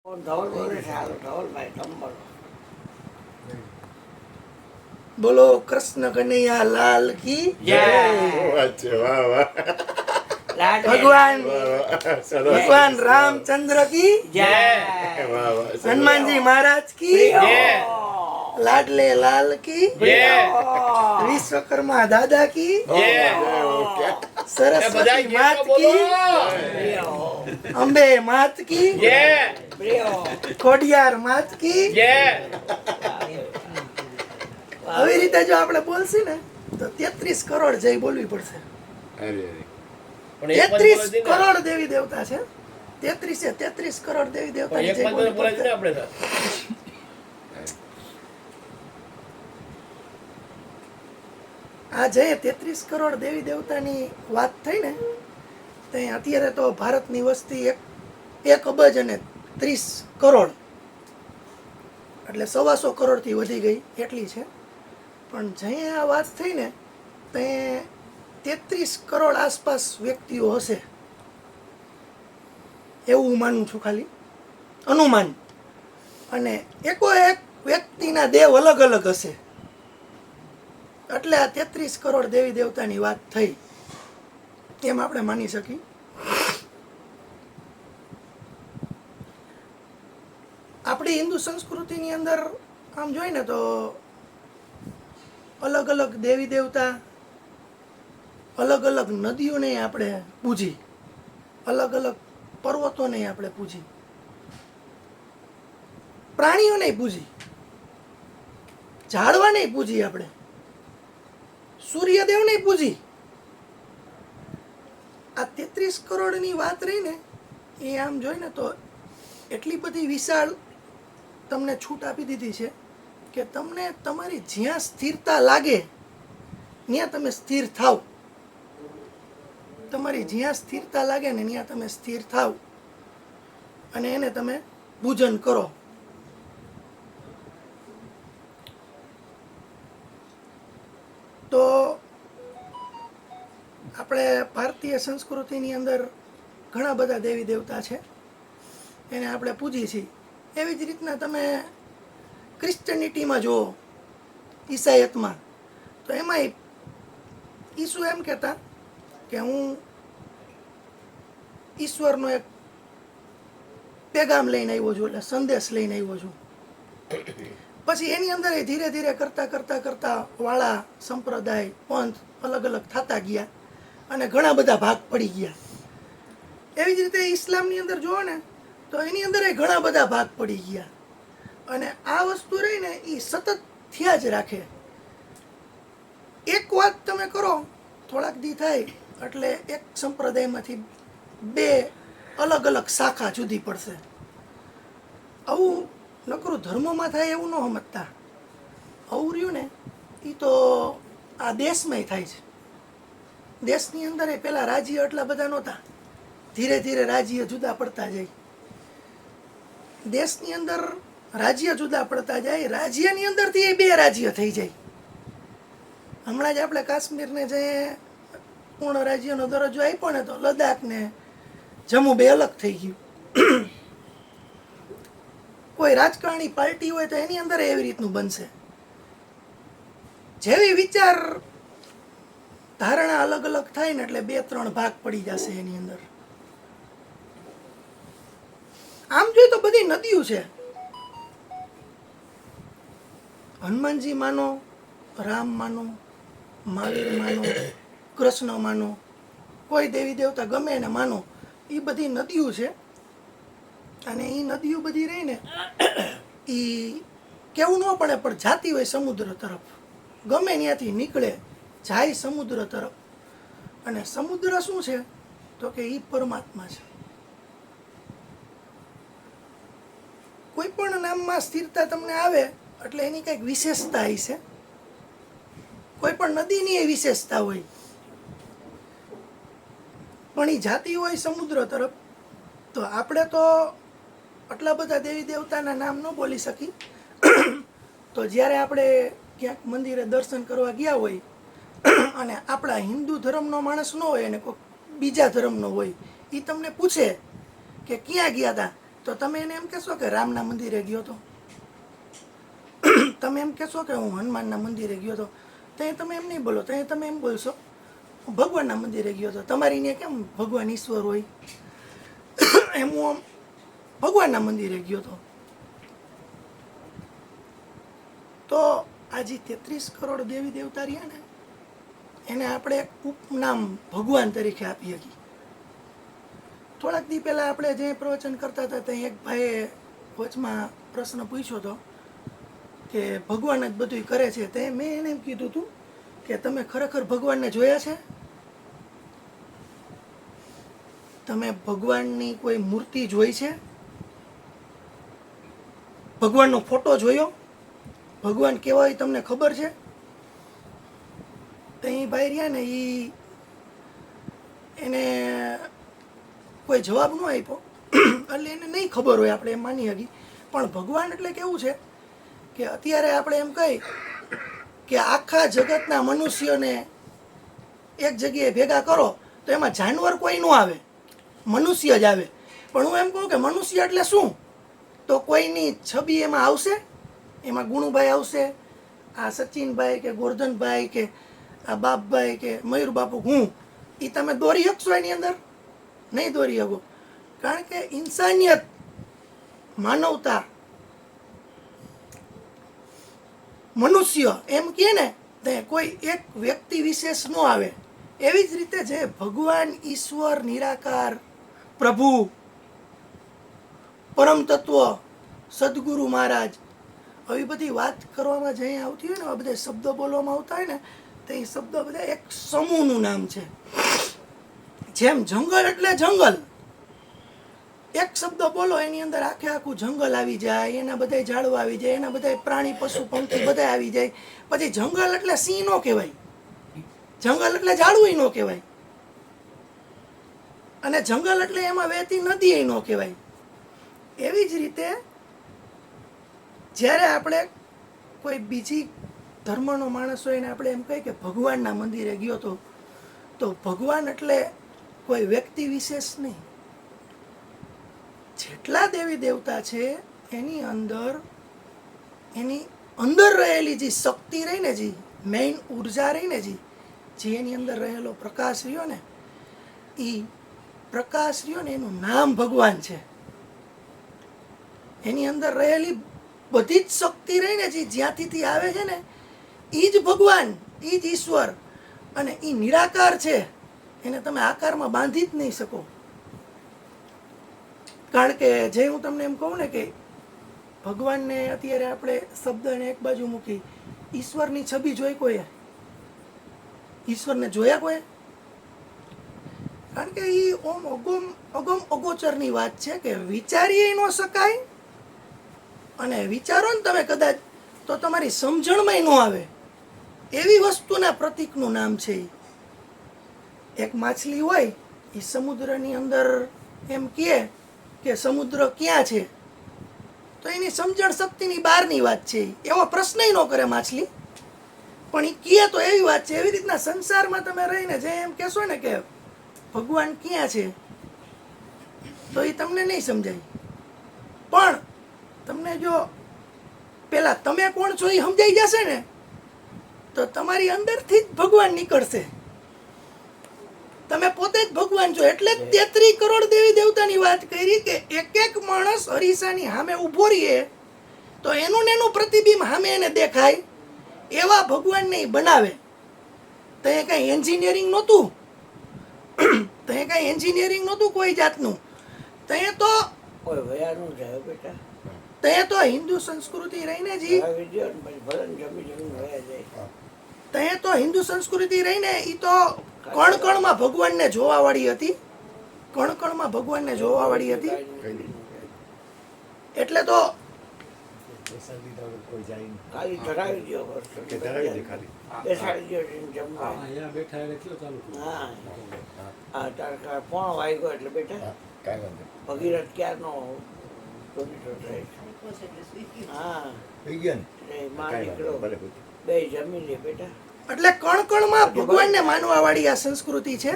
ધવલ બોલે છે. હાલો ધવલભાઈ તમે બોલો. બોલો કૃષ્ણ કનૈયા લાલ કી જય. વાહ વાહ લાડવે. ભગવાન વાહ વાહ સરસ ભગવાન રામચંદ્ર કી જય. વાહ વાહ સરસ. હનુમાનજી મહારાજ કી લાડલે લાલ કી વિશ્વકર્મા દાદા કી ઓકે સરસ્વતી માત કી અંબે માત કી પ્રિયો. ખોડિયાર માત કી આવી રીતે જો આપણે બોલશી ને તો 33 કરોડ જય બોલવી પડશે. અરે અરે 33 કરોડ દેવી દેવતા છે. 33 કરોડ દેવી દેવતા જય બોલવી પડશે. આ જે 33 કરોડ દેવી દેવતાની વાત થઈ ને તો અત્યારે તો ભારતની વસ્તી 1 અબજ અને 30 કરોડ એટલે 125 કરોડથી વધી ગઈ એટલી છે. પણ જે આ વાત થઈ ને તે 33 કરોડ આસપાસ વ્યક્તિઓ હશે એવું હું માનું છું, ખાલી અનુમાન. અને એકો એક વ્યક્તિના દેવ અલગ અલગ હશે એટલે આ 33 કરોડ દેવી દેવતાની વાત થઈ એમ આપણે માની શકીએ. આપણી હિન્દુ સંસ્કૃતિની અંદર આમ જોઈએ ને તો અલગ અલગ દેવી દેવતા, અલગ અલગ નદીઓને આપણે પૂજી, અલગ અલગ પર્વતોને આપણે પૂજી, પ્રાણીઓને પૂજી, ઝાડવાને પૂજી, આપણે સૂર્યદેવને પૂજી. આ 33 કરોડની વાત રહી ને એ આમ જોઈ ને તો એટલી બધી વિશાળ તમને છૂટ આપી દીધી છે કે તમને તમારી જ્યાં સ્થિરતા લાગે ત્યાં તમે સ્થિર થાવ. તમારી જ્યાં સ્થિરતા લાગે ને ત્યાં તમે સ્થિર થાવ અને એને તમે પૂજન કરો. તો આપણે ભારતીય સંસ્કૃતિની અંદર ઘણા બધા દેવી દેવતા છે એને આપણે પૂજીએ છીએ. એવી જ રીતના તમે ક્રિશ્ચનિટીમાં જુઓ, ઈસાઈયતમાં, તો એમાંય ઈસુ એમ કહેતા કે હું ઈશ્વરનો એક પેગામ લઈને આવ્યો છું, એટલે સંદેશ લઈને આવ્યો છું. પછી એની અંદર એ ધીરે ધીરે કરતા કરતા કરતા વાળા, સંપ્રદાય, પંથ અલગ અલગ થતા ગયા અને ઘણા બધા ભાગ પડી ગયા. એવી જ રીતે ઇસ્લામની અંદર જુઓ ને તો એની અંદર ઘણા બધા ભાગ પડી ગયા. અને આ વસ્તુ રહી ને એ સતત થયા જ રાખે. એક વાત તમે કરો થોડાક દી થાય એટલે એક સંપ્રદાયમાંથી 2 અલગ અલગ શાખા જુદી પડશે. આવું નકરું ધર્મમાં થાય એવું ન સમજતા. આવું રહ્યું ને એ તો આ દેશમાંય થાય છે. દેશની અંદર એ પેલા રાજ્ય એટલા બધા નહોતા, ધીરે ધીરે રાજ્ય જુદા પડતા જાય. દેશની અંદર રાજ્ય જુદા પડતા જાય, રાજ્યની અંદરથી એ 2 રાજ્ય થઈ જાય. હમણાં જ આપણે કાશ્મીરને જે પૂર્ણ રાજ્યનો દરજ્જો આપ્યો ને તો લદ્દાખ ને જમ્મુ 2 અલગ થઈ ગયું. કોઈ રાજકારણી પાર્ટી હોય તો એની અંદર એવી રીતનું બનશે. જેવી વિચાર ધારણા અલગ અલગ થાય ને એટલે 2-3 ભાગ પડી જશે એની અંદર. આમ જોઈએ તો બધી નદીઓ છે. હનુમાનજી માનો, રામ માનો, મહાવીર માનો, કૃષ્ણ માનો, કોઈ દેવી દેવતા ગમે એને માનો, એ બધી નદીઓ છે. અને એ નદીઓ બધી રહીને એ કેવું ન પડે પણ જાતી હોય સમુદ્ર તરફ. ગમે ત્યાંથી નીકળે જાય સમુદ્ર તરફ. અને સમુદ્ર શું છે તો કે એ પરમાત્મા છે. કોઈ પણ નામમાં સ્થિરતા તમને આવે એટલે એની કંઈક વિશેષતા હશે. કોઈ પણ નદીની એ વિશેષતા હોય પણ એ જાતી હોય સમુદ્ર તરફ. તો આપણે તો આટલા બધા દેવી દેવતાના નામ ન બોલી શકી. તો જ્યારે આપણે ક્યાંક મંદિરે દર્શન કરવા ગયા હોય અને આપણા હિન્દુ ધર્મનો માણસ ન હોય અને કોઈ બીજા ધર્મનો હોય, એ તમને પૂછે કે ક્યાં ગયા હતા તો તમે એને એમ કહેશો કે રામના મંદિરે ગયો હતો, તમે એમ કહેશો કે હું હનુમાનના મંદિરે ગયો હતો, ત્યાં તમે એમ નહીં બોલો, ત્યાં તમે એમ બોલશો હું ભગવાનના મંદિરે ગયો હતો. તમારી ને કેમ ભગવાન ઈશ્વર હોય, એમ હું આમ ભગવાનના મંદિરે ગયો હતો. તો આ જે 33 કરોડ દેવી દેવતા રહ્યા ને એને આપણે એક ઉપનામ ભગવાન તરીકે આપી શકીએ. થોડાક દી પહેલાં આપણે જે પ્રવચન કરતા હતા ત્યાં એક ભાઈએ વચમાં પ્રશ્ન પૂછ્યો હતો કે ભગવાન જ બધું કરે છે. તે મેં એને એમ કીધું હતું કે તમે ખરેખર ભગવાનને જોયા છે? તમે ભગવાનની કોઈ મૂર્તિ જોઈ છે? ભગવાનનો ફોટો જોયો? ભગવાન કેવા હોય તમને ખબર છે? તો એ ભાઈ રહ્યા ને એને કોઈ જવાબ ન આપ્યો એટલે એને નહીં ખબર હોય, આપણે એમ માની શકીએ. પણ ભગવાન એટલે કેવું છે કે અત્યારે આપણે એમ કહી કે આખા જગતના મનુષ્યોને એક જગ્યાએ ભેગા કરો તો એમાં જાનવર કોઈ ન આવે, મનુષ્ય જ આવે. પણ હું એમ કહું કે મનુષ્ય એટલે શું? તો કોઈની છબી એમાં આવશે, એમાં ગુણુભાઈ આવશે, આ સચિનભાઈ કે ગોરધનભાઈ કે આ બાપભાઈ કે મયુર બાપુ, હું એ તમે દોરી શકશો એની અંદર? નહીં દોરી શકો. કારણ કે ઇન્સાનિયત, માનવતા, મનુષ્ય એમ કહે ને તે કોઈ એક વ્યક્તિ વિશેષ ન આવે. એવી જ રીતે જે ભગવાન, ઈશ્વર, નિરાકાર, પ્રભુ, પરમ તત્વ, સદગુરુ મહારાજ, આવી બધી વાત કરવામાં જઈ આવતી હોય ને, આ બધા શબ્દો બોલવામાં આવતા હોય ને, તો એ શબ્દો બધા એક સમૂહનું નામ છે. જેમ જંગલ એટલે જંગલ, એક શબ્દ બોલો એની અંદર આખે આખું જંગલ આવી જાય, એના બધા ઝાડવા આવી જાય, એના બધા પ્રાણી પશુ પંખી બધા આવી જાય. પછી જંગલ એટલે સિંહ નો કહેવાય, જંગલ એટલે ઝાડવું ન કહેવાય, અને જંગલ એટલે એમાં વહેતી નદી ન કહેવાય. એવી જ રીતે જ્યારે આપણે કોઈ બીજી ધર્મનો માણસ હોય ને આપણે એમ કહીએ કે ભગવાનના મંદિરે ગયો તો ભગવાન એટલે કોઈ વ્યક્તિ વિશેષ નહીં. જેટલા દેવી દેવતા છે એની અંદર રહેલી જે શક્તિ રહી ને, જે મેઇન ઉર્જા રહી ને, જે એની અંદર રહેલો પ્રકાશ રહ્યો ને, એ પ્રકાશ રહ્યો ને એનું નામ ભગવાન છે. એની અંદર રહેલી બધી જ શક્તિ રહી ને, જે જ્યાંથી આવે છે ને, એ જ ભગવાન, એ જ ઈશ્વર. અને એ નિરાકાર છે, એને તમે આકારમાં બાંધી જ નહીં શકો. કારણ કે જે હું તમને એમ કહું ને કે ભગવાનને અત્યારે આપણે શબ્દને એક બાજુ મૂકી, ઈશ્વરની છબી જોઈ કોઈએ? ઈશ્વરને જોયા કોઈ? કારણ કે એ અગમ અગોચરની વાત છે કે વિચારી ન શકાય, અને વિચારો ને તમે કદાચ તો તમારી સમજણમાં ન આવે એવી વસ્તુના પ્રતીકનું નામ છે. એક માછલી હોય એ સમુદ્રની અંદર એમ કહે કે સમુદ્ર ક્યાં છે, તો એની સમજણ શક્તિની બહારની વાત છે. એવો પ્રશ્ન ન કરે માછલી, પણ એ કહે તો એવી વાત છે. એવી રીતના સંસારમાં તમે રહીને જે એમ કહેશો ને કે ભગવાન ક્યાં છે, તો એ તમને નહીં સમજાય. પણ તમને જો પેલા તમે કોણ છો એ સમજાઈ જશે ને, તો તમારી અંદરથી જ ભગવાન નીકળશે. તમે પોતે જ ભગવાન છો. એટલે જ 33 કરોડ દેવી દેવતાની વાત કરી કે એક એક માણસ અરીસાની સામે ઊભો રહીએ તો એનું ને એનું પ્રતિબિંબ સામે એને દેખાય, એવા ભગવાનને બનાવે. તો એ કઈ એન્જિનિયરિંગ નહોતું, તો એ કઈ એન્જિનિયરિંગ નહોતું કોઈ જાતનું. તો એ તો કોઈ વયાનું જાય બેટા, તો એ તો હિન્દુ સંસ્કૃતિ રહીને જી, તો એ તો હિન્દુ સંસ્કૃતિ રહીને એ તો કણ કણમાં ભગવાનને જોવા વાળી હતી, કણ કણમાં ભગવાનને જોવા વાળી હતી. એટલે તો ખાલી ધરાવી દો, બેસાડી દો જમવા. હા હા, તારે પોણો વાગ્યો એટલે બેટા ભગીરથ ક્યારનો હા માં નીકળો, બે જમી લે બેટા. એટલે કણ કણમાં ભગવાનને માનવા વાળી આ સંસ્કૃતિ છે.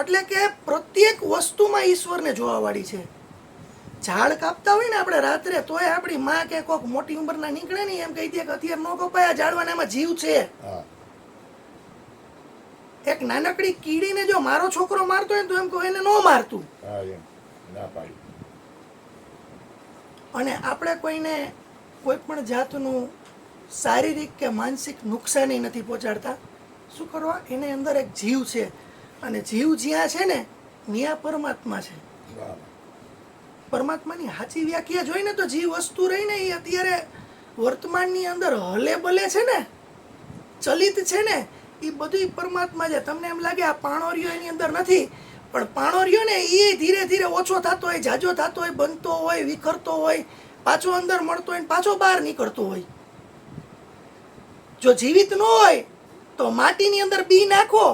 એટલે કે પ્રત્યેક વસ્તુમાં ઈશ્વરને જોવા વાળી છે. ઝાડ કાપતા હોય ને આપણે રાત્રે, તોય આપણી માં કે કોઈક મોટી ઉંમરના નીકળે ને એમ કહી દે કે અત્યારે ન કપાય, આ ઝાડવાના એમાં જીવ છે. હા એક નાનકડી કીડીને જો મારો છોકરો મારતો હોય ને તો એમ કહું એને ન મારતું. હા એમ ના પાડી. અને આપણે કોઈને કોઈ પણ જાતનું શારીરિક કે માનસિક નુકસાની નથી પહોંચાડતા. શું કરવા? એની અંદર એક જીવ છે, અને જીવ જ્યાં છે ને ત્યાં પરમાત્મા છે. વાહ પરમાત્માની સાચી વ્યાખ્યા જોઈને તો જીવ વસ્તુ રહીને એ અત્યારે વર્તમાનની અંદર હલે બલે છે ને, ચલિત છે ને, એ બધું પરમાત્મા છે. તમને એમ લાગે આ પાણોરિયો એની અંદર નથી, પણ પાણોરિયો ને એ ધીરે ધીરે ઓછો થતો હોય, જાજો થતો હોય, બનતો હોય, વિખરતો હોય, પાછો અંદર મળતો હોય, પાછો બહાર નીકળતો હોય. જો જીવિત ન હોય તો માટીની અંદર બી નાખો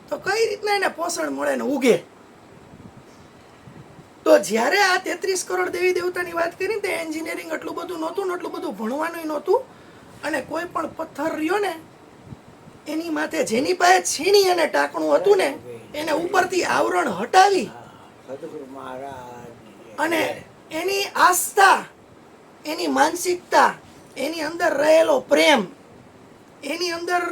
તો કઈ રીતના એને પોષણ મળે ને ઉગે. તો જ્યારે આ 33 કરોડ દેવી દેવતાની વાત કરી તે એન્જિનિયરિંગ એટલું બધું નહોતું ને એટલું બધું ભણવાનું નહોતું. અને કોઈ પણ પથ્થર રહ્યો ને એની માથે જેની પાસે છીણી અને ટાંકણું હતું ને એને ઉપરથી આવરણ હટાવી સદગુરુ મહારાજ અને એની આસ્થા, એની માનસિકતા, એની અંદર રહેલો પ્રેમ, એની અંદર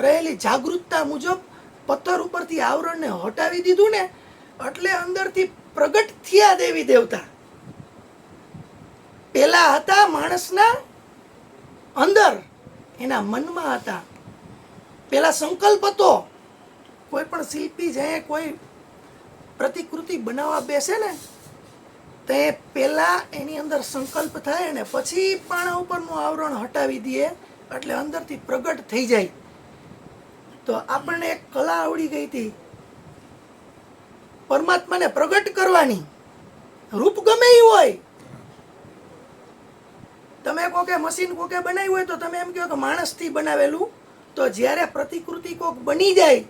રહેલી જાગૃતતા મુજબ પથ્થર ઉપરથી આવરણને હટાવી દીધું ને એટલે અંદરથી પ્રગટ થયા દેવી દેવતા. પેલા હતા માણસના અંદર, એના મનમાં હતા. પેલા સંકલ્પ હતો. કોઈ પણ શિલ્પી જાય કોઈ પ્રતિકૃતિ બનાવવા બેસે ને તે પેલા એની અંદર સંકલ્પ થાય ને પછી પાણા ઉપરનું આવરણ હટાવી દે એટલે અંદરથી પ્રગટ થઈ જાય. તો આપણને એક કલા આવડી ગઈ હતી પરમાત્માને પ્રગટ કરવાની. રૂપ ગમે એ હોય, તમે કોકે મશીન કોકે બનાવ્યું હોય તો તમે એમ કહો કે માણસથી બનાવેલું, તો જ્યારે પ્રતિકૃતિ કોક બની જાય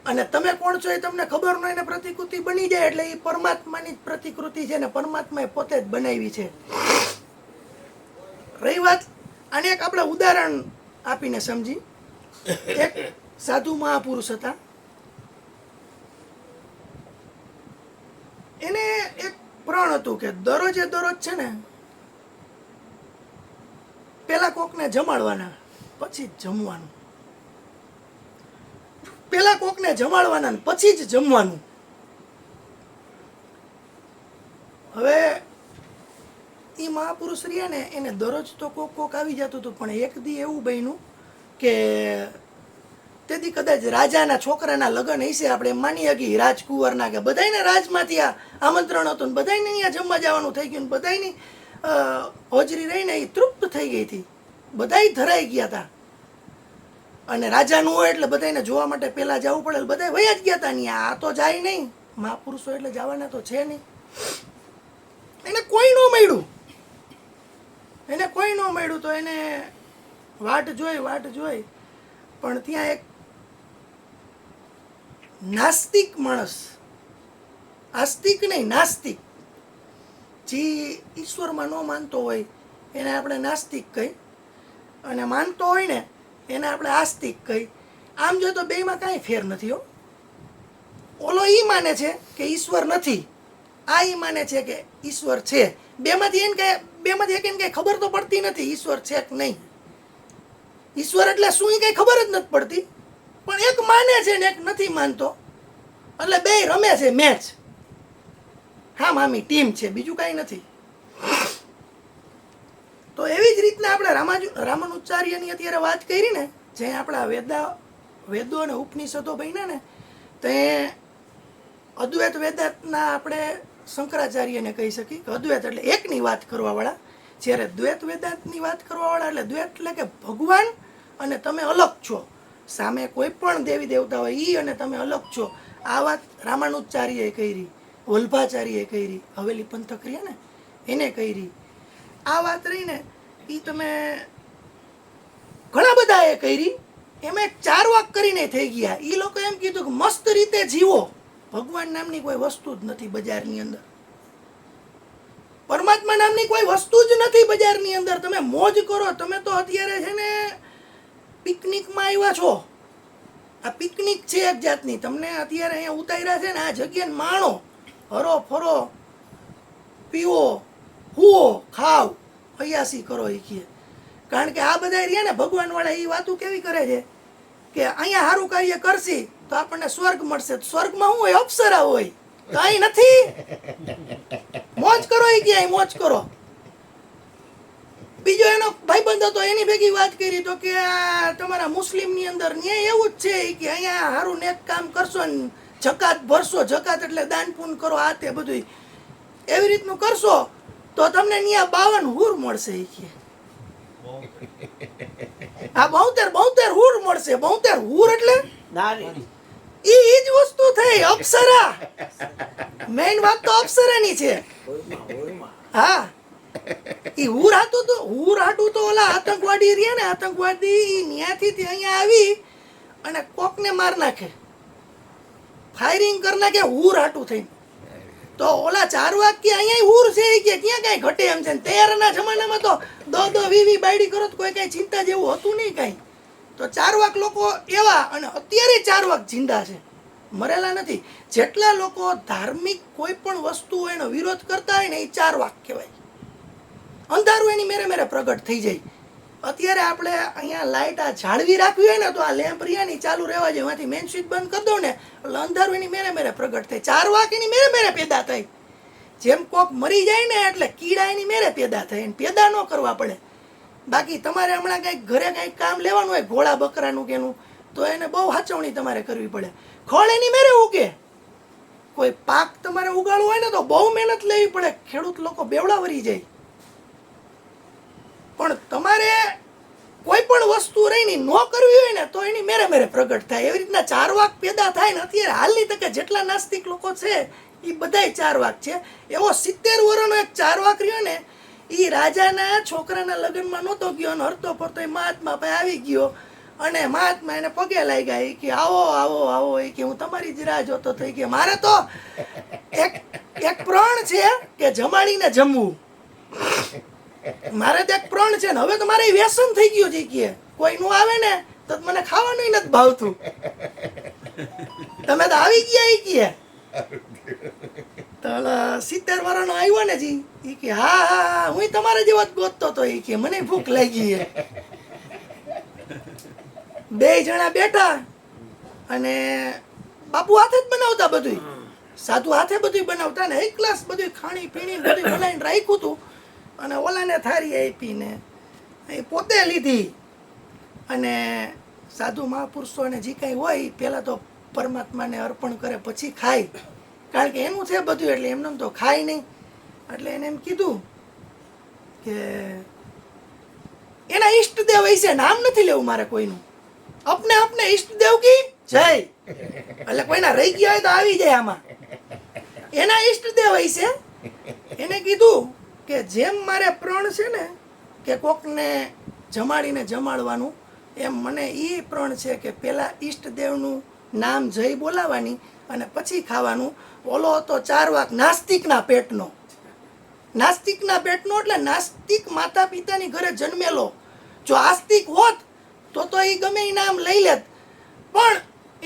અને તમે કોણ છો એ તમને ખબર ન હોય ને પ્રતિકૃતિ બની જાય એટલે એ પરમાત્માની જ પ્રતિકૃતિ છે ને પરમાત્માએ પોતે જ બનાવી છે. રહી વાત, આને એક આપણે ઉદાહરણ આપીને સમજી. એક સાધુ મહાપુરુષ હતા, એને એક પ્રણ હતું કે દરરોજે દરરોજ છે ને પેલા કોકને જમાડવાના પછી જ જમવાનું, પેલા કોકને જમાડવાના પછી જ જમવાનું. હવે એ મહાપુરુષ રહ્યા ને એને દરરોજ તો કોક આવી જતું હતું, પણ એક દી એવું બન્યું કે તેથી કદાચ રાજાના છોકરાના લગ્ન હશે, આપણે માની શકીએ રાજકુંવરના કે બધાયને રાજમાંથી આ આમંત્રણ હતું ને બધાયને અહીંયા જમવા જવાનું થઈ ગયું, બધાયની હોજરી રહીને એ તૃપ્ત થઈ ગઈ હતી, બધાય ધરાઈ ગયા હતા. અને રાજાનું હોય એટલે બધાને જોવા માટે પહેલાં જવું પડે, બધા વયા જ ગયા હતા. નહીં આ તો જાય નહીં, મહાપુરુષો એટલે જવાના તો છે નહીં. એને કોઈ ન મળ્યું, તો એને વાટ જોઈ પણ ત્યાં એક નાસ્તિક માણસ, આસ્તિક નહીં નાસ્તિક, જે ઈશ્વરમાં ન માનતો હોય એને આપણે નાસ્તિક કહી, અને માનતો હોય ને એને આપણે આસ્તિક કહી. આમ જો તો બેમાં કાંઈ ફેર નથી હો. ઓલો ઈ માને છે કે ઈશ્વર નથી, આ ઈ માને છે કે ઈશ્વર છે. બેમાંથી એક એને કઈ ખબર તો પડતી નથી ઈશ્વર છે કે નહીં. ઈશ્વર એટલે શું એ કઈ ખબર જ નથી પડતી, પણ એક માને છે ને એક નથી માનતો, એટલે બે રમે છે મેચ. હા મામી ટીમ છે, બીજું કાંઈ નથી. તો એવી જ રીતના આપણે રામાનુજાચાર્યની અત્યારે વાત કરી ને, જે આપણા વેદો અને ઉપનિષદો બન્યા ને, તે અદ્વૈત વેદાંતના આપણે શંકરાચાર્યને કહી શકીએ કે અદ્વૈત એટલે એકની વાત કરવાવાળા, જ્યારે દ્વૈત વેદાંતની વાત કરવાવાળા એટલે દ્વૈત એટલે કે ભગવાન અને તમે અલગ છો, સામે કોઈ પણ દેવી દેવતા હોય ઈ અને તમે અલગ છો. આ વાત રામાનુજાચાર્યએ કરી, વલ્ભાચાર્યએ કરી, હવેલી પંથક રહ્યા ને એને કરી. આ વાત રહીને એ તમે ઘણા બધા એ કરી, એમાં 4 વાક કરીને થઈ ગયા. એ લોકો એમ કીધું કે મસ્ત રીતે જીવો, ભગવાન નામની કોઈ વસ્તુ જ નથી બજારની અંદર, પરમાત્મા નામની કોઈ વસ્તુ જ નથી બજારની અંદર. તમે મોજ કરો. તમે તો અત્યારે છે ને પિકનિકમાં આવ્યા છો. આ પિકનિક છે એક જાતની. તમને અત્યારે અહીંયા ઉતાર્યા છે ને આ જગ્યાને માણો, હરો ફરો, પીવો, હુઓ, ખાવ, અયાસી કરો એ કહે. કારણ કે આ બધા રહ્યા ને ભગવાનવાળા એ વાતો કેવી કરે છે કે અહીંયા સારું કાર્ય કરશી તો આપણને સ્વર્ગ મળશે. સ્વર્ગમાં શું હોય? અપ્સરા હોય. તો અહીં નથી. મોજ કરો એ કે અહીં મોજ કરો. બીજો એનો ભાઈબંધ હતો, એની ભેગી વાત કરી તો કે આ તમારા મુસ્લિમની અંદર ન્યાય એવું જ છે કે અહીંયા સારું નેક કામ કરશો ને જકાત ભરશો, જકાત એટલે દાન પૂન કરો, આ તે બધું એવી રીતનું કરશો તો તમને ન્યા 52 હુર મળશે એ કે. આ 72 હુર મળશે. 72 હુર એટલે નારી ઈ જ વસ્તુ થઈ, અપ્સરા. મેઇન વાત તો અપ્સરાની છે. હોળમાં હા, ઈ હુર હાટું તો ઓલા આતંકવાદી રહ્યા ને, આતંકવાદી ન્યાથી તે અહીંયા આવી અને કોકને માર નાખે, ફાયરિંગ કરી નાખે હુર હાટું થઈને. તો ઓલા 4 વાગ્યે અહીંયા હુર છે કે ક્યાં કાંઈ ઘટે એમ છે. તૈયારના જમાનામાં તો 10-20 બાયડી કરો તો કોઈ કાંઈ ચિંતા જેવું હતું નહીં કાંઈ. તો 4 વાગ લોકો એવા, અને અત્યારે 4 વાગ જિંદા છે, મરેલા નથી. જેટલા લોકો ધાર્મિક કોઈ પણ વસ્તુ હોય એનો વિરોધ કરતા હોય ને એ 4 વાગ કહેવાય. અંધારું એની મેરે પ્રગટ થઈ જાય. અત્યારે આપણે અહીંયા લાઇટ આ જાળવી રાખવી હોય ને તો આ લેમ્પ રિયાની ચાલુ રહેવા જોઈએ. એમાંથી મેઇન સ્વિચ બંધ કરી દઉં ને એટલે અંધારું એની મેરે પ્રગટ થાય. 4 વાગ એની મેરે પેદા થાય. જેમ કોક મરી જાય ને એટલે કીડા એની મેરે પેદા થાય. એને પેદા ન કરવા પડે. બાકી તમારે હમણાં કંઈક ઘરે કંઈક કામ લેવાનું હોય, ઘોડા બકરાનું કેનું, તો એને બહુ સાચવણી તમારે કરવી પડે. ખોળ એની મેરે ઉગે. કોઈ પાક તમારે ઉગાડવો હોય ને તો બહુ મહેનત લેવી પડે. ખેડૂત લોકો બેવડા વરી જાય. પણ તમારે કોઈ પણ વસ્તુ રહીને ન કરવી હોય ને તો એની મેરે પ્રગટ થાય. એવી રીતના 4 વાગ પેદા થાય ને. અત્યારે હાલની તકે જેટલા નાસ્તિક લોકો છે એ બધાય 4 વાગ છે. એવો 70 વર્ષનો એક 4 વાગ રહ્યો ને, એ રાજાના છોકરાના લગ્નમાં નહોતો ગયો અને હરતો ફરતો એ મહાત્મા પાસે આવી ગયો અને મહાત્મા એને પગે લાગ્યા. એ કે આવો આવો આવો, એ કે હું તમારી જ રાહ જોતો થઈ કે મારે તો એક પ્રણ છે કે જમાડીને જમવું. મારે તો એક પ્રણ છે ને હવે તો મારે વ્યસન થઈ ગયું છે કે કોઈ નું આવે ને તો મને ખાવાનું નથી ભાવતું. તમે તો આવી ગયા એ કે તો 70 વર્ષનો આવ્યો ને જી, એ કે હા હા હું તમારા જેવો જ ગોતતો હતો. એ કે મને ભૂખ લાગી છે. 2 જણા બેઠા અને બાપુ હાથે જ બનાવતા બધું, સાધુ હાથે બધું બનાવતા ને એક ગ્લાસ બધું ખાણી પીણી બધું બનાવીને રાખ્યું હતું અને ઓલાને થારી આપીને એ પોતે લીધી. અને સાધુ મહાપુરુષોને જે કાંઈ હોય એ પહેલાં તો પરમાત્માને અર્પણ કરે પછી ખાય. કારણ કે એનું છે બધું એટલે એમને તો ખાય નહીં. એટલે એને એમ કીધું કે એના ઈષ્ટદેવ હશે, નામ નથી લેવું મારે કોઈનું. अपने ઈષ્ટદેવ કી જય. એટલે કોઈના રહી ગયા હોય તો આવી જાય આમાં. એના ઈષ્ટદેવ હશે. એને કીધું કે જેમ મારે પ્રણ છે ને કે કોકને જમાડીને જમાડવાનું, એમ મને એ પ્રણ છે કે પહેલાં ઈષ્ટદેવનું નામ જય બોલાવવાની અને પછી ખાવાનું. ઓલો હતો 4 વાગ નાસ્તિકના પેટનો. નાસ્તિકના પેટનો એટલે નાસ્તિક માતા પિતાની ઘરે જન્મેલો. જો આસ્તિક હોત તો એ ગમે એ નામ લઈ લેત. પણ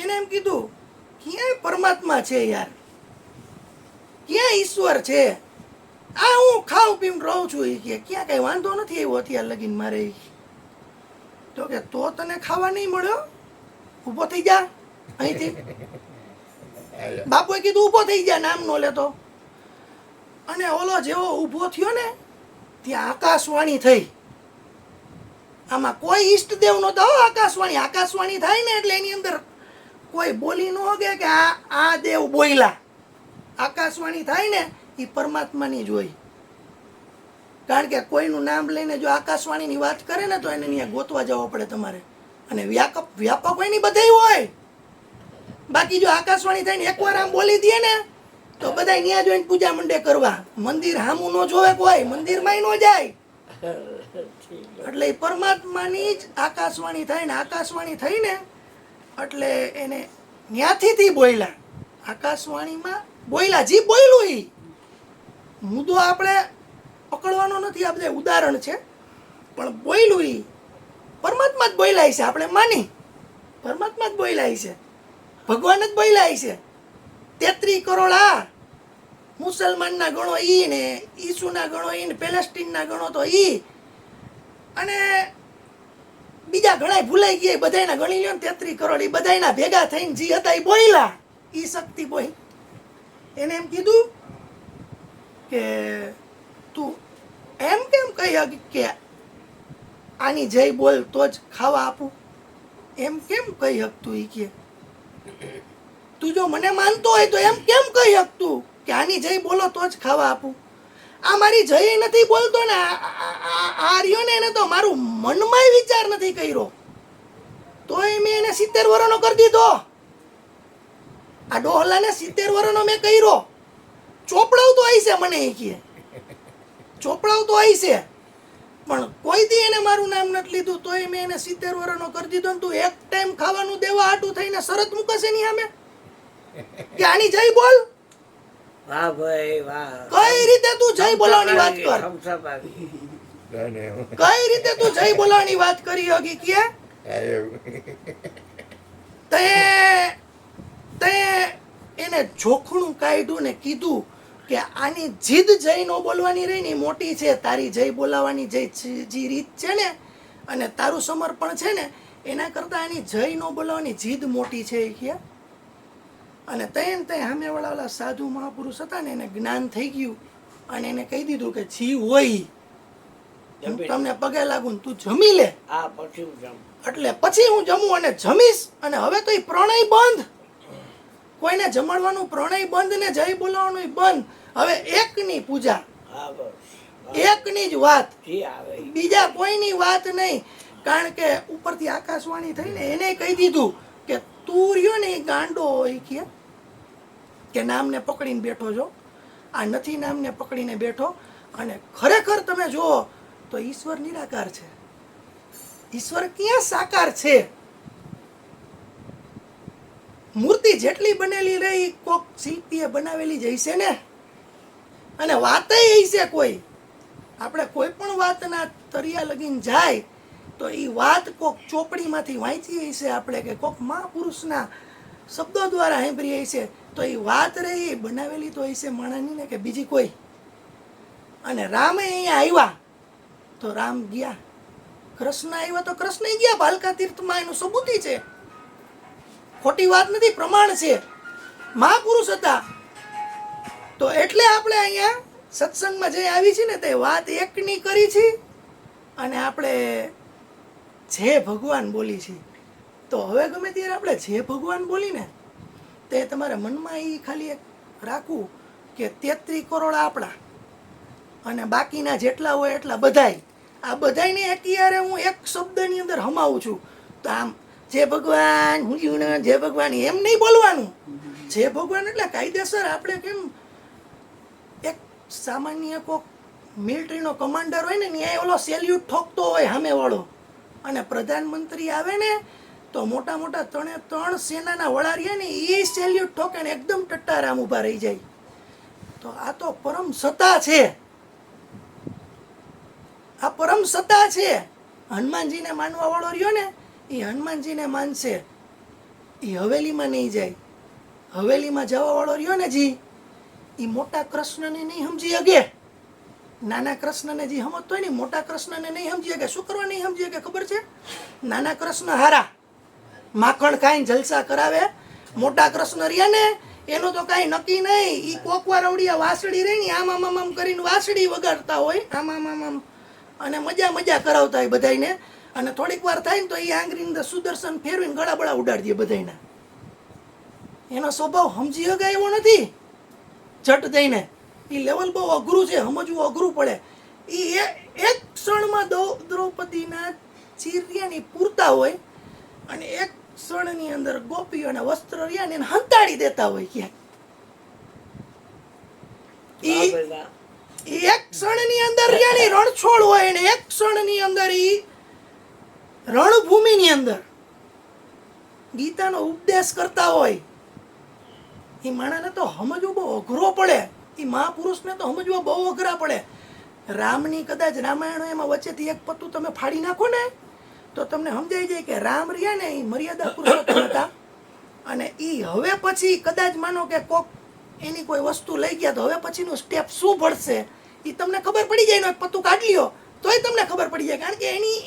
એને એમ કીધું ક્યાંય પરમાત્મા છે યાર, ક્યાં ઈશ્વર છે? આ હું ખાઉં પીને રહું છું એ કે ક્યાં કઈ વાંધો નથી આવ્યો અત્યારે લગીન મારે. તો કે તો તને ખાવા નહીં મળ્યો, ઊભો થઈ જા અહીંથી. બાપુએ કીધું ઊભો થઈ જા, નામ નો લેતો. અને ઓલો જેવો ઊભો થયો ને ત્યાં આકાશવાણી થઈ. આમાં કોઈ ઈષ્ટદેવ નહોતા. આકાશવાણી થાય ને એટલે એની અંદર કોઈ બોલી ન હોગે કે આ દેવ બોયલા. આકાશવાણી થાય ને એ પરમાત્માની જ હોય. કારણ કે કોઈનું નામ લઈને જો આકાશવાણીની વાત કરે ને તો એને ત્યાં ગોતવા જવો પડે તમારે. અને વ્યાપક હોય ની બધે હોય. બાકી જો આકાશવાણી થઈને એકવાર આમ બોલી દે ને તો બધા ત્યાં જોઈને પૂજા મંડે કરવા. મંદિર હામું ન જોવે કોઈ, મંદિરમાં ન જાય. એટલે એ પરમાત્માની જ આકાશવાણી થાય ને. આકાશવાણી થઈ ને એટલે એને ન્યાથી બોયલા. આકાશવાણીમાં બોયલા, જી બોયલું ઈ મુદ્દો આપણે પકડવાનો નથી. આ બધા ઉદાહરણ છે. પણ બોયલું ઈ પરમાત્મા જ બોયલાય છે. આપણે માની પરમાત્મા જ બોયલાય છે, ભગવાન જ બોયલાય છે. 33 કરોડ આ મુસલમાનના ગણો ઈ ને ઈસુના ગણો ઈ ને પેલેસ્ટીનના ગણો તો ઈ, અને બીજા ઘણા ભૂલાઈ ગયા બધાયના ગણી લ્યો ને 33 કરોડ. ઈ બધાયના ભેગા થઈને જી હતા ઈ બોયલા, ઈ શક્તિ બોઈ. એને એમ કીધું કે તું એમ કેમ કહી હકી કે આની જય બોલ તો જ ખાવા આપું? એમ કેમ કહી શકતું? ઈ કે તું જો મને માનતો હોય તો એમ કેમ કહી શકતું કે આની જય બોલો તો જ ખાવા આપું? આ મારી જય નથી બોલતો ને, આ રહ્યો ને એને તો મારું મનમાંય વિચાર નથી કર્યો, તોય મેં એને 70 વર્ષનો કરી દીધો. આ ડોહલાને 70 વર્ષનો મેં કર્યો. ચોપડાવતો હશે મને, એ કહે ચોપડાવતો હશે, પણ કોઈ દી એને મારું નામ નથી લીધું, તોય મેં એને 70 વર્ષનો કરી દીધો. ને તું એક ટાઈમ ખાવાનું દેવા આટું થઈને શરત મૂકશે ની સામે કે આની જય બોલ? વાહ ભાઈ વાહ. કઈ રીતે તું જય બોલવાની વાત કર? કઈ રીતે તું જય બોલવાની વાત કરી હકી કે? તે એને જોખણું કાઢ્યું ને કીધું કે આની જીદ જય નો બોલવાની રહી ને મોટી છે, તારી જય બોલાવાની જે રીત છે ને અને તારું સમર્પણ છે ને એના કરતા આની જય નો બોલવાની જીદ મોટી છે કે. અને તે સામેવાળા સાધુ મહાપુરુષ હતા ને એને જ્ઞાન થઈ ગયું અને એને કહી દીધું કે જી હોય હું તમને પગે લાગુ ને તું જમી લે. એટલે પછી હું જમું અને જમીશ. અને હવે તો એ પ્રણય બંધ, કોઈને જમાડવાનું પ્રણય બંધ ને જય બોલાવવાનું બંધ. હવે એકની પૂજા, એકની જ વાત, બીજા કોઈની વાત નહીં. કારણ કે ઉપરથી આકાશવાણી થઈને એને કહી દીધું કે તું રહ્યો ને એ ગાંડો હોય કે નામને પકડીને બેઠો છો, આ નથી નામને પકડીને બેઠો. અને ખરેખર તમે જુઓ તો ઈશ્વર નિરાકાર છે, ઈશ્વર ક્યાં સાકાર છે? મૂર્તિ જેટલી બનેલી રહી કોક શિલ્પીએ બનાવેલી જ હશે ને, અને વાતે હશે કોઈ. આપણે કોઈ પણ વાતના તરિયા લગીને જાય તો એ વાત કોક ચોપડીમાંથી વાંચી હશે આપણે, કે કોક મહાપુરુષના શબ્દો દ્વારા સાંભળી હશે, તો એ વાત રહી એ બનાવેલી તો હશે માણસની ને કે બીજી કોઈ. અને રામે અહીંયા આવ્યા તો રામ ગયા, કૃષ્ણ આવ્યા તો કૃષ્ણ ગયા. ભાલકા તીર્થમાં એનું સબૂતી છે, ખોટી વાત નથી, પ્રમાણ છે. મહાપુરુષ હતા. તો એટલે આપણે અહીંયા સત્સંગમાં જે આવી છે ને તે વાત એકની કરી છે અને આપણે જે ભગવાન બોલી છે. તો હવે ગમે ત્યારે આપણે જે ભગવાન બોલીને તે તમારા મનમાં એ ખાલી એક રાખવું કે 33 કરોડ આપણા અને બાકીના જેટલા હોય એટલા બધાય. આ બધાયને એકયારે હું એક શબ્દની અંદર હમાવું છું. તો આમ જે ભગવાન હું જે ભગવાન એમ નહીં બોલવાનું. જે ભગવાન એટલે કાયદેસર આપણે કેમ એક સામાન્ય કોક મિલિટરીનો કમાન્ડર હોય ને ન્યાય ઓલો સેલ્યુટ ઠોકતો હોય સામેવાળો, અને પ્રધાનમંત્રી આવે ને તો મોટા મોટા 3 સેનાના વડા રહ્યા ને એ સેલ્યુટ ઠોકે ને એકદમ ટટ્ટારામ ઊભા રહી જાય. તો આ તો પરમ સત્તા છે, આ પરમ સત્તા છે. હનુમાનજીને માનવા વાળો રહ્યો ને એ હનુમાનજીને માનશે, એ હવેલીમાં નહીં જાય. હવેલીમાં જવા વાળો રહ્યો ને જી એ મોટા કૃષ્ણને નહીં સમજી શકે. નાના કૃષ્ણને જે સમજતો હોય ને મોટા કૃષ્ણને નહીં સમજી શકે. શું કરવા નહીં સમજી શકે ખબર છે? નાના કૃષ્ણ હારા માખણ ખાઈને જલસા કરાવે. મોટા કૃષ્ણ રહ્યા ને એનું તો કાંઈ નક્કી નહીં. એ કોકવાર અવડિયા વાસળી રહી ને આમ આમ આમ કરીને વાસળી વગાડતા હોય, આમ આમ આમ આમ, અને મજા કરાવતા હોય બધાને. અને થોડીક વાર થાય ને તો એ આંગળીની અંદર સુદર્શન ફેરવીને ગળા બળા ઉડાડી દે બધાના. એનો સ્વભાવ સમજી શકાય એવો નથી. ઝટ દઈને એ લેવલ બહુ અઘરું છે, સમજવું અઘરું પડે. એ એક ક્ષણમાં દ્રૌપદીના ચીરિયાની પૂરતા હોય અને એક ક્ષણની અંદર ગોપીઓ અને વસ્ત્ર રહ્યા ને એને હંતાડી દેતા હોય ક્યાંક. એક ક્ષણની અંદર રહ્યા ને રણછોડ હોય ને એક ક્ષણની અંદર ઈ રણભૂમિની અંદર ગીતાનો ઉપદેશ કરતા હોય. એ માણસને તો સમજવું બહુ અઘરો પડે, એ મહાપુરુષને તો સમજવા બહુ અઘરા પડે. રામની કદાચ રામાયણ એમાં વચ્ચેથી એક પત્તું તમે ફાડી નાખો ને તો તમને સમજાઈ જાય કે રામ રહ્યા ને એ મર્યાદા પુરુષોત્તમ હતા. અને એ હવે પછી કદાચ માનો કે કોક એની કોઈ વસ્તુ લઈ ગયા તો હવે પછીનું સ્ટેપ શું પડશે એ તમને ખબર પડી જાય. ને પત્તું કાઢી લ્યો તોય તમને ખબર પડી જાય, કારણ કે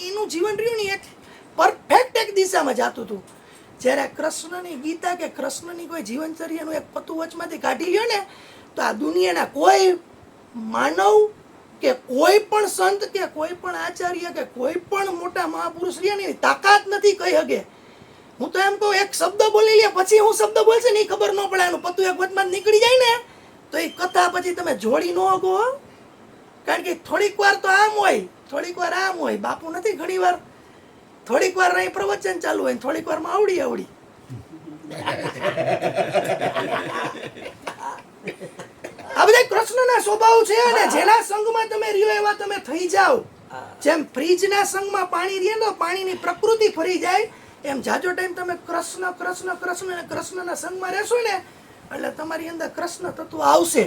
એનું જીવન રહ્યું ને એક પરફેક્ટ એક દિશામાં જતું હતું. જ્યારે કૃષ્ણની ગીતા કે કૃષ્ણની કોઈ જીવનચર્યાનું એક પત્તું વચમાંથી કાઢી લ્યો ને તો આ દુનિયાના કોઈ માનવ કે કોઈ પણ સંત કે કોઈ પણ આચાર્ય કે કોઈ પણ મોટા મહાપુરુષ રહ્યા ને એની તાકાત નથી કહી શકે. હું તો એમ કહું એક શબ્દ બોલી લે પછી હું શબ્દ બોલશે ને એ ખબર ન પડે, એનું પત્તું એક વચમાં નીકળી જાય ને તો એ કથા પછી તમે જોડી ન હકો. કારણ કે થોડીક વાર તો આમ હોય, થોડીક વાર આમ હોય. બાપુ નથી ઘણી વાર થોડીક વાર અહીં પ્રવચન ચાલુ હોય, થોડીક વારમાં આવડી આ બધા કૃષ્ણના સ્વભાવ છે. અને જેના સંગમાં તમે રહ્યો એવા તમે થઈ જાઓ. જેમ ફ્રીજના સંગમાં પાણી રહે તો પાણીની પ્રકૃતિ ફરી જાય, એમ જાજો ટાઈમ તમે કૃષ્ણ કૃષ્ણ કૃષ્ણ અને કૃષ્ણના સંગમાં રહેશો ને એટલે તમારી અંદર કૃષ્ણ તત્વ આવશે.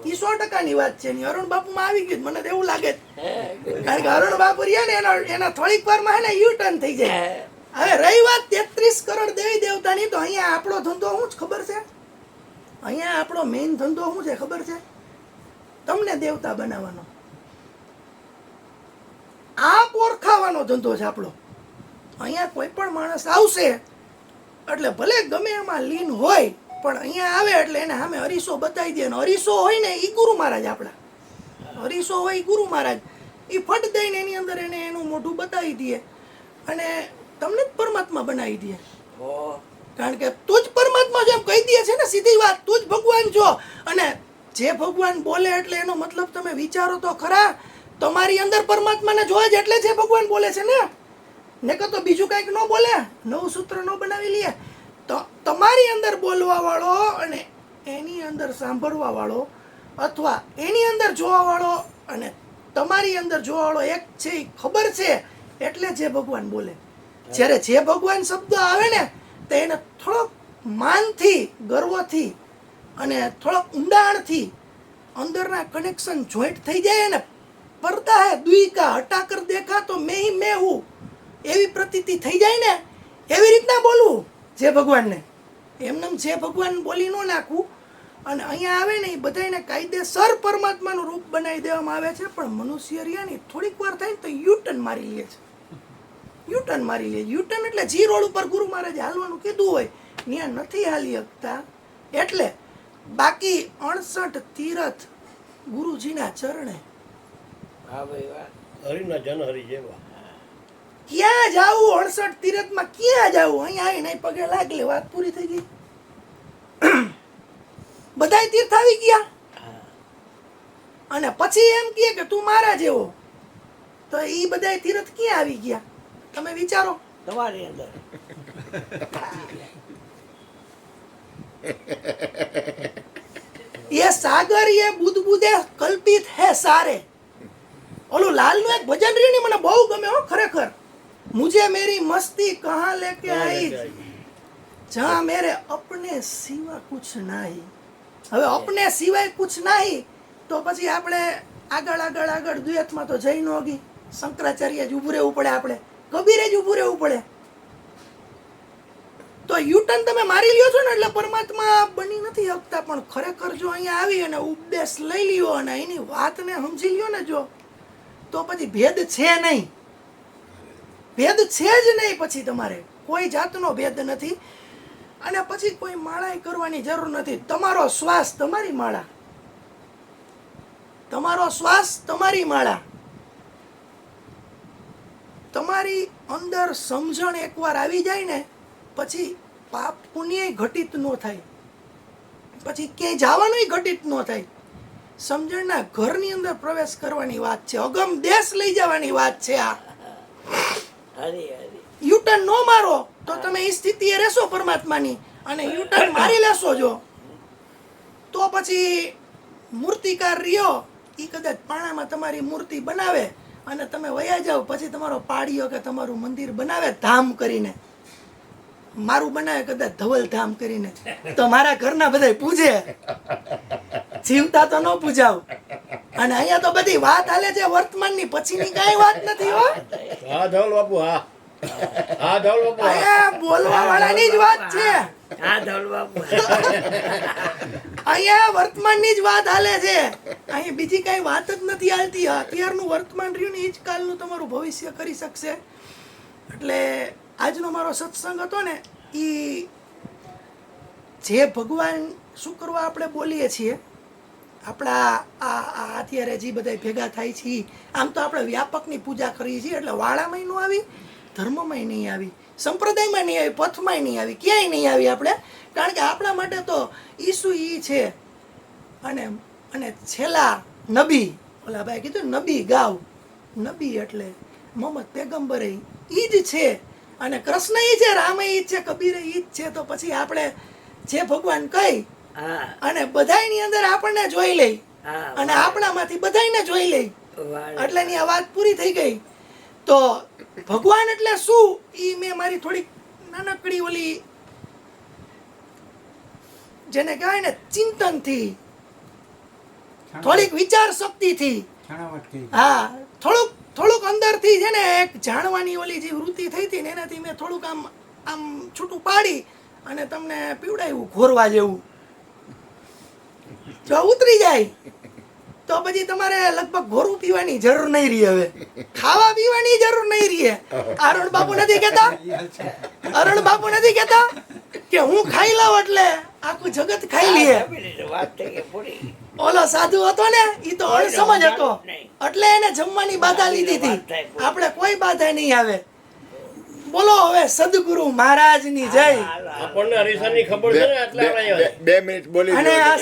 એ 100%ની વાત છે. અરુણ બાપુમાં આવી ગયું મને તો એવું લાગે છે. કારણ કે અરુણ બાપુ રહ્યા ને એના થોડીક વારમાં હે ને યુ ટર્ન થઈ જાય. હવે રહી વાત 33 કરોડ દેવી દેવતાની, તો અહીંયા આપણો ધંધો શું જ ખબર છે? અહીંયા આપણો મેઇન ધંધો શું છે ખબર છે? તમને દેવતા બનાવવાનો, આપ ઓળખાવાનો ધંધો છે આપણો. અહીંયા કોઈ પણ માણસ આવશે એટલે ભલે ગમે એમાં લીન હોય પણ અહીંયા આવે એટલે એને સામે અરીસો બતાવી દે. અરીસો હોય ને એ ગુરુ મહારાજ આપણા, અરીસો હોય એ ગુરુ મહારાજ. એ ફટ દઈને એની અંદર એને એનું મોઢું બતાવી દે અને તમને જ પરમાત્મા બનાવી દે. કારણ કે તું જ પરમાત્મા જેમ કહી દે છે ને સીધી વાત, તું જ ભગવાન છો. અને જે ભગવાન બોલે એટલે એનો મતલબ તમે વિચારો તો ખરા, તમારી અંદર પરમાત્માને જોવા જ એટલે જે ભગવાન બોલે છે ને કે તો બીજું કંઈક ન બોલે, નવું સૂત્ર ન બનાવી લે. તો તમારી અંદર બોલવા વાળો અને એની અંદર સાંભળવા વાળો અથવા એની અંદર જોવા વાળો અને તમારી અંદર જોવા વાળો એક છે. એ ખબર છે એટલે જે ભગવાન બોલે. જ્યારે જે ભગવાન શબ્દ આવે ને તો એને થોડોક માનથી, ગર્વથી અને થોડોક ઊંડાણથી અંદરના કનેક્શન જોઈન્ટ થઈ જાય ને પડતા હે દ્વિકા હટાકર દેખા તો મેં હી મેં હું એવી પ્રતીતિ થઈ જાય ને એવી રીતના બોલવું જે ભગવાનને. એમને જે ભગવાન બોલી ન નાખવું. અને અહીંયા આવે ને એ બધાને કાયદેસર પરમાત્માનું રૂપ બનાવી દેવામાં આવે છે. પણ મનુષ્ય રહ્યા ને થોડીક વાર થાય ને તો યુટર્ન મારી લે છે. યુટર્ન મારી લે. યુટર્ન એટલે જી રોડ ઉપર ગુરુ મહારાજે હાલવાનું કીધું હોય ત્યાં નથી હાલી શકતા. એટલે બાકી 68 તીરથ ગુરુજીના ચરણે. હરિના જન હરિ જેવા. ક્યાં જાવું 68 તીરથમાં ક્યાં જાવું? અહીંયા આવીને પગે લાગલે વાત પૂરી થઈ ગઈ. બધાય તીર્થ આવી ગયા અને પછી એમ કહે કે તું મારા જેવો. તો એ બધાય તીર્થ ક્યાં આવી ગયા તમે વિચારો? તમારી અંદર. ये सागर ये बुदबुदे कल्पित है सारे. ઓલું લાલનું એક ભજન રહ્યું ને મને બહુ ગમે હો ખરેખર. मुझे मेरी मस्ती कहाँ लेके आई जहाँ मेरे अपने सिवा कुछ नहीं. હવે अपने સિવાય कुछ નહીં તો પછી આપણે આગળ દ્વૈતમાં તો જઈ ન હોગી. શંકરાચાર્ય જ ઊભું રહેવું પડે, આપણે કબીરે જ ઊભું રહેવું પડે. તો યુટર્ન તમે મારી લ્યો છો ને એટલે પરમાત્મા બની નથી શકતા. પણ ખરેખર જો અહીંયા આવી અને ઉપદેશ લઈ લ્યો અને એની વાતને સમજી લ્યો ને જો તો પછી ભેદ છે નહીં. ભેદ છે જ નહીં. પછી તમારે કોઈ જાતનો ભેદ નથી. અને પછી કોઈ માળાઈ કરવાની જરૂર નથી. તમારો શ્વાસ તમારી માળા, તમારો શ્વાસ તમારી માળા. તમારી અંદર સમજણ એકવાર આવી જાય ને પછી પાપ પુણ્ય ઘટિત ન થાય, પછી ક્યાંય જવાનું ઘટિત ન થાય. સમજણના ઘરની અંદર પ્રવેશ કરવાની વાત છે, અગમ દેશ લઈ જવાની વાત છે. આ યુટર્ન નો મારો તો તમે એ સ્થિતિએ રહેશો પરમાત્માની, અને યુટર્ન મારી લેશો જો તો પછી મૂર્તિકાર રહ્યો એ કદાચ પાણામાં તમારી મૂર્તિ બનાવે અને તમે વયા જાઓ. પછી તમારો પાડીઓ કે તમારું મંદિર બનાવે ધામ કરીને, મારું બનાવે કદાચ ધવલ ધામ કરીને, તો મારા ઘરના બધા પૂજે, જીવતા તો ન પૂજાવ. અને અહીંયા તો બધી વાત હાલે છે વર્તમાનની, પછીની કાંઈ વાત નથી હો. હા ધવલ બાપુ, હા ધવલ બાપુ, અહીંયા બોલવા વાળાની જ વાત છે. હા ધવલ બાપુ અહીંયા વર્તમાનની જ વાત હાલે છે. અહીં બીજી કાંઈ વાત જ નથી હાલતી. અત્યારનું વર્તમાન રહ્યું ને એ જ કાલનું તમારું ભવિષ્ય કરી શકશે. એટલે આજનો મારો સત્સંગ હતો ને એ જે ભગવાન શું કરવા આપણે બોલીએ છીએ, આપણા આ અત્યારે જે બધા ભેગા થાય છે, આમ તો આપણે વ્યાપકની પૂજા કરીએ છીએ. એટલે વાળામાં ન આવી, ધર્મમાં નહીં આવી, સંપ્રદાયમાં નહીં આવી, પથમાં નહીં આવી, ક્યાંય નહીં આવી આપણે. કારણ કે આપણા માટે તો ઈસુ ઈ છે. અને છેલ્લા નબી, ઓલા ભાઈ કીધું નબી ગાવ, નબી એટલે મોહમ્મદ પેગમ્બર ઈ જ છે. અને કૃષ્ણ ઈ છે, રામ ઈ જ છે, કબીર ઈ જ છે. તો પછી આપણે જે ભગવાન કહી હા અને બધાયની અંદર આપણને જોઈ લઈ હા અને આપણામાંથી બધાયને જોઈ લઈ વાહ. એટલે એની આ વાત પૂરી થઈ ગઈ. તો ભગવાન એટલે શું ઈ મેં મારી થોડીક નાનકડી ઓલી જેને કહેવાય ને ચિંતનથી, થોડીક વિચાર શક્તિથી, હા થોડુંક અંદરથી છે ને એક જાણવાની ઓલી જે વૃત્તિ થઈ હતી ને એનાથી મેં થોડુંક આમ છૂટું પાડી અને તમને પીવડાવ્યું ઘોરવા જેવું. જો ઉતરી જાય તો પછી તમારે લગભગ ઘોરું પીવાની જરૂર નહીં રહી. હવે ખાવા પીવાની જરૂર નહીં રહી. અરુણ બાપુ નથી કહેતા કે હું ખાઈ લઉં એટલે આખું જગત ખાઈ લઈએ. વાત થઈ ગઈ પૂરી. ઓલો સાધુ હતો ને ઈ તો અણસમજ હતો એટલે એને જમવાની બાધા લીધી હતી. આપણે કોઈ બાધા નહીં આવે. બોલો હવે સદગુરુ મહારાજની જય. આપણને હરીસરની ખબર છે ને એટલે બે મિનિટ બોલી અને દો. આ